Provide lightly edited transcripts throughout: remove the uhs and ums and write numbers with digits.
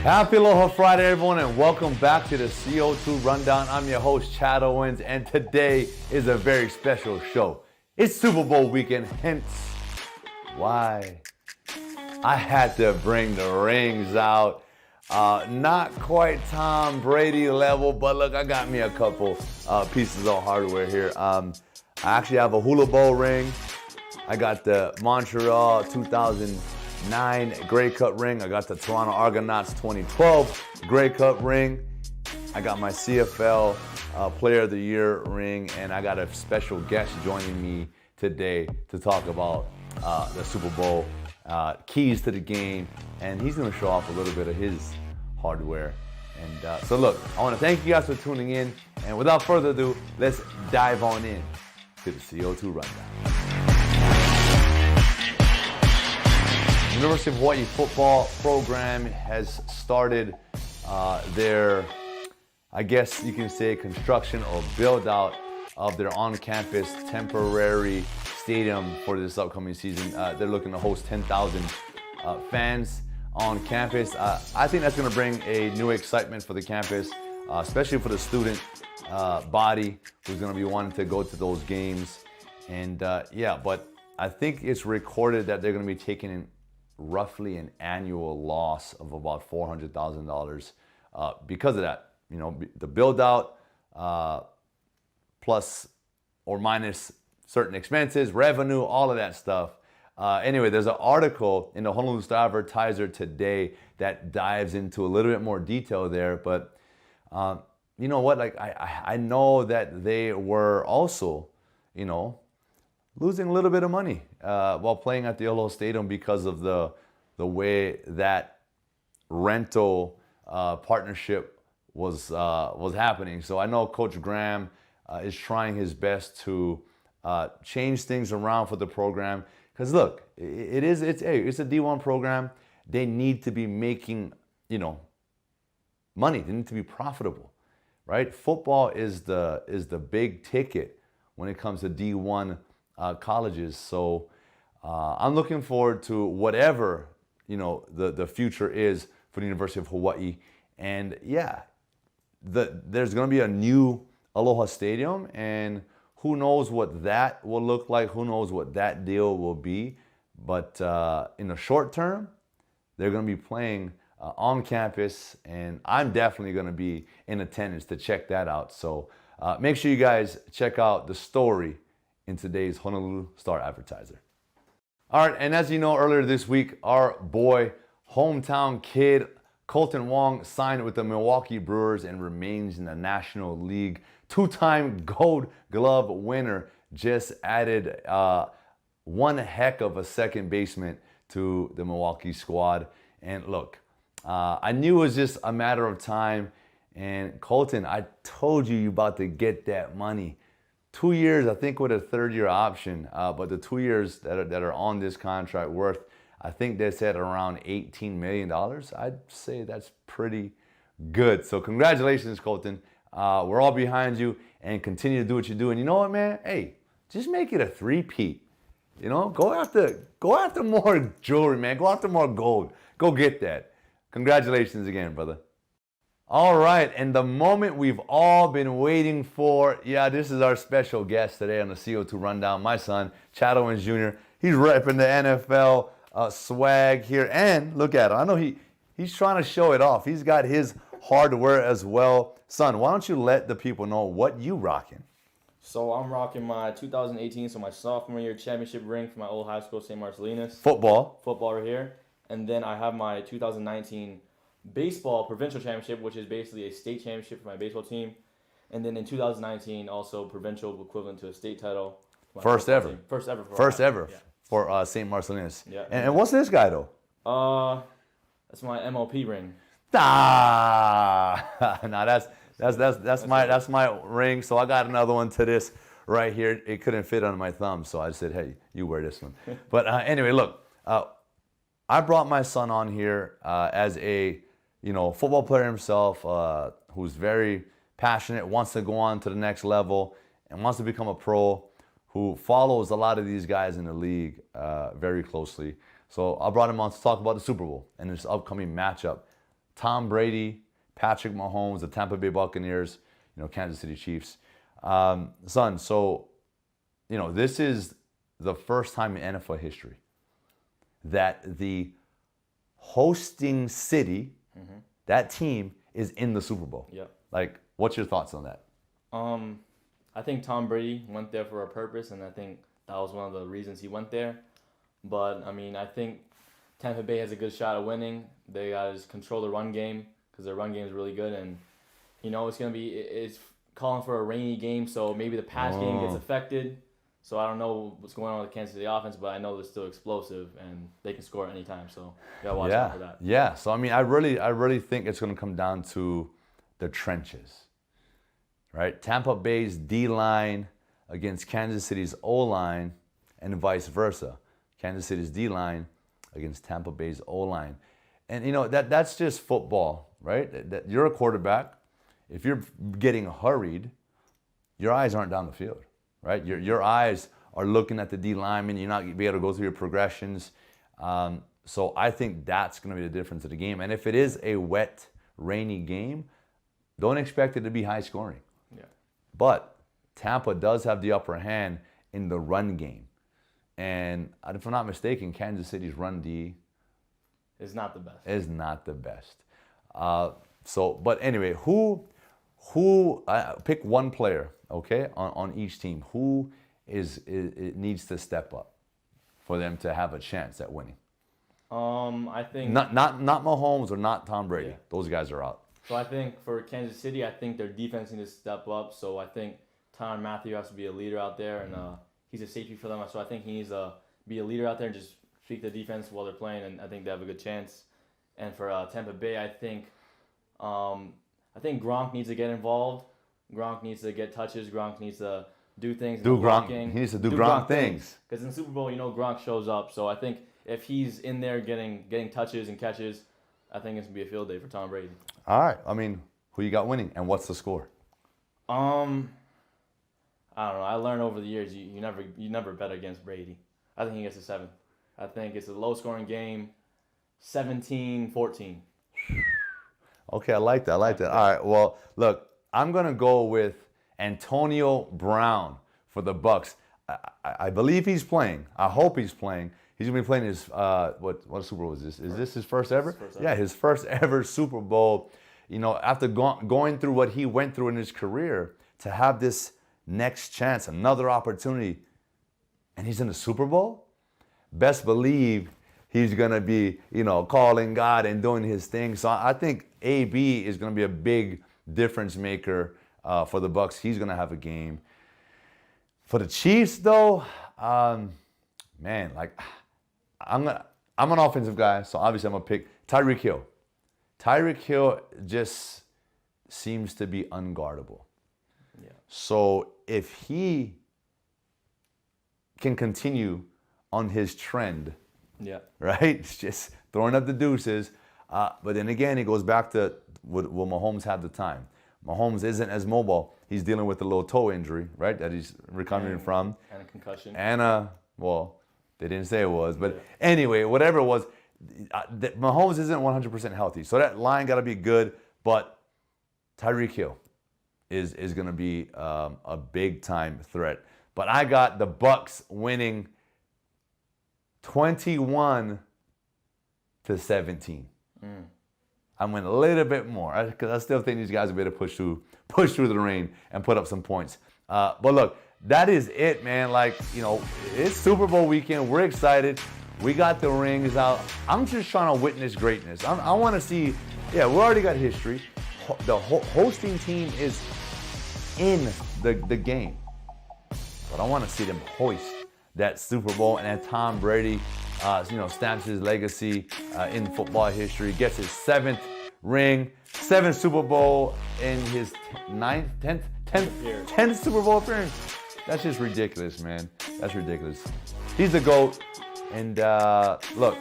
Happy Aloha Friday, everyone, and welcome back to the CO2 Rundown. I'm your host, Chad Owens, and today is a very special show. It's Super Bowl weekend, hence why I had to bring the rings out. Not quite Tom Brady level, but look, I got me a couple pieces of hardware here. I actually have a Hula Bowl ring. I got the Montreal 2009 Grey Cup ring. I got the Toronto Argonauts 2012 Grey Cup ring. I got my CFL Player of the Year ring, and I got a special guest joining me today to talk about the Super Bowl, keys to the game, and he's going to show off a little bit of his hardware. And so look, I want to thank you guys for tuning in, and without further ado, let's dive on in to the CO2 Rundown. The University of Hawaii football program has started their, I guess you can say, construction or build out of their on-campus temporary stadium for this upcoming season. They're looking to host 10,000 fans on campus. I think that's going to bring a new excitement for the campus, especially for the student body who's going to be wanting to go to those games. And yeah, but I think it's recorded that they're going to be taking in roughly an annual loss of about $400,000 because of that. You know, the build out plus or minus certain expenses, revenue, all of that stuff. Anyway, there's an article in the Honolulu Star-Advertiser today that dives into a little bit more detail there. But you know what? Like I know that they were also, you know, losing a little bit of money while playing at the Aloha Stadium because of the way that rental partnership was happening. So I know Coach Graham is trying his best to change things around for the program. Because look, it's a D1 program. They need to be making, you know, money. They need to be profitable, right? Football is the big ticket when it comes to D1 colleges. So I'm looking forward to whatever, you know, the future is for the University of Hawaii. And yeah, there's going to be a new Aloha Stadium, and who knows what that will look like, who knows what that deal will be. But in the short term, they're going to be playing on campus, and I'm definitely going to be in attendance to check that out. So make sure you guys check out the story in today's Honolulu Star-Advertiser. All right, and as you know, earlier this week, our boy, hometown kid, Colton Wong signed with the Milwaukee Brewers and remains in the National League. Two-time Gold Glove winner, just added one heck of a second baseman to the Milwaukee squad. And look, I knew it was just a matter of time. And Colton, I told you about to get that money. 2 years, I think, with a third-year option. But the 2 years that are on this contract worth, I think they said around $18 million. I'd say that's pretty good. So congratulations, Colton. We're all behind you, and continue to do what you do. And you know what, man? Hey, just make it a three-peat. You know, go after more jewelry, man. Go after more gold. Go get that. Congratulations again, brother. All right, and the moment we've all been waiting for, yeah, this is our special guest today on the CO2 Rundown, my son, Chad Owens Jr. He's repping the NFL swag here, and look at him. I know he's trying to show it off. He's got his hardware as well. Son, why don't you let the people know what you rocking? So I'm rocking my 2018, so my sophomore year championship ring for my old high school, St. Marcellinus. Football right here. And then I have my 2019 baseball provincial championship, which is basically a state championship for my baseball team. And then in 2019, also provincial equivalent to a state title. First ever. First ever. For St. Marcellinus. Yeah. And what's this guy though? That's my MLP ring. Nah, that's my ring. So I got another one to this right here. It couldn't fit on my thumb, so I said, hey, you wear this one. But anyway, look, I brought my son on here as a football player himself, who's very passionate, wants to go on to the next level, and wants to become a pro, who follows a lot of these guys in the league very closely. So I brought him on to talk about the Super Bowl and this upcoming matchup Tom Brady, Patrick Mahomes, the Tampa Bay Buccaneers, Kansas City Chiefs. Son, so, this is the first time in NFL history that the hosting city, that team, is in the Super Bowl. Yeah. Like, what's your thoughts on that? I think Tom Brady went there for a purpose, and I think that was one of the reasons he went there. But, I think Tampa Bay has a good shot at winning. They got to just control the run game because their run game is really good. And, it's calling for a rainy game, so maybe the pass game gets affected. So I don't know what's going on with the Kansas City offense, but I know they're still explosive and they can score at any time. So you gotta watch out for that. Yeah. So I really think it's gonna come down to the trenches, right? Tampa Bay's D-line against Kansas City's O-line, and vice versa. Kansas City's D-line against Tampa Bay's O-line, and that's just football, right? That you're a quarterback. If you're getting hurried, your eyes aren't down the field. Right, your eyes are looking at the D lineman. You're not going to be able to go through your progressions. So I think that's going to be the difference of the game. And if it is a wet, rainy game, don't expect it to be high scoring. Yeah. But Tampa does have the upper hand in the run game. And if I'm not mistaken, Kansas City's run D is not the best. Is not the best. But anyway, who pick one player, okay, on each team. Who it needs to step up for them to have a chance at winning? I think not Mahomes or not Tom Brady. Yeah. Those guys are out. So I think for Kansas City, I think their defense needs to step up. So I think Tyrann Mathieu has to be a leader out there, and he's a safety for them. So I think he needs to be a leader out there and just speak the defense while they're playing, and I think they have a good chance. And for Tampa Bay, I think Gronk needs to get involved. Gronk needs to get touches. Gronk needs to do things. He needs to do Gronk things. Because in the Super Bowl, Gronk shows up. So I think if he's in there getting touches and catches, I think it's going to be a field day for Tom Brady. All right. Who you got winning, and what's the score? I don't know. I learned over the years you never bet against Brady. I think he gets a 7. I think it's a low-scoring game, 17-14. Okay, I like that. All right. Well, look, I'm gonna go with Antonio Brown for the Bucks. I believe he's playing. I hope he's playing. He's gonna be playing his what Super Bowl is this? Is this his first ever? Yeah, his first ever Super Bowl. After going through what he went through in his career, to have this next chance, another opportunity, and he's in the Super Bowl. Best believe he's gonna be, calling God and doing his thing. So I think AB is gonna be a big difference maker for the Bucks. He's gonna have a game. For the Chiefs, though, I'm an offensive guy, so obviously I'm gonna pick Tyreek Hill. Tyreek Hill just seems to be unguardable. Yeah. So if he can continue on his trend, right, it's just throwing up the deuces. But then again, it goes back to what Mahomes had the time. Mahomes isn't as mobile. He's dealing with a little toe injury, right, that he's recovering from. And a concussion. And they didn't say it was. But anyway, whatever it was, Mahomes isn't 100% healthy. So that line got to be good. But Tyreek Hill is going to be a big-time threat. But I got the Bucks winning 21-17. I went a little bit more because I still think these guys will be able to push through the rain and put up some points. But look, that is it, man. It's Super Bowl weekend. We're excited. We got the rings out. I'm just trying to witness greatness. I want to see. Yeah, we already got history. The hosting team is in the game, but I want to see them hoist that Super Bowl, and then Tom Brady, stamps his legacy in football history, gets his 7th ring, 7th Super Bowl in his 10th Super Bowl appearance. That's just ridiculous, man. That's ridiculous. He's the GOAT. And look,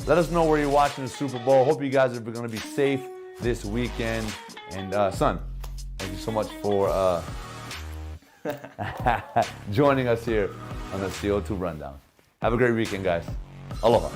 let us know where you're watching the Super Bowl. Hope you guys are going to be safe this weekend. And son, thank you so much for joining us here on the CO2 Rundown. Have a great weekend, guys. Aloha.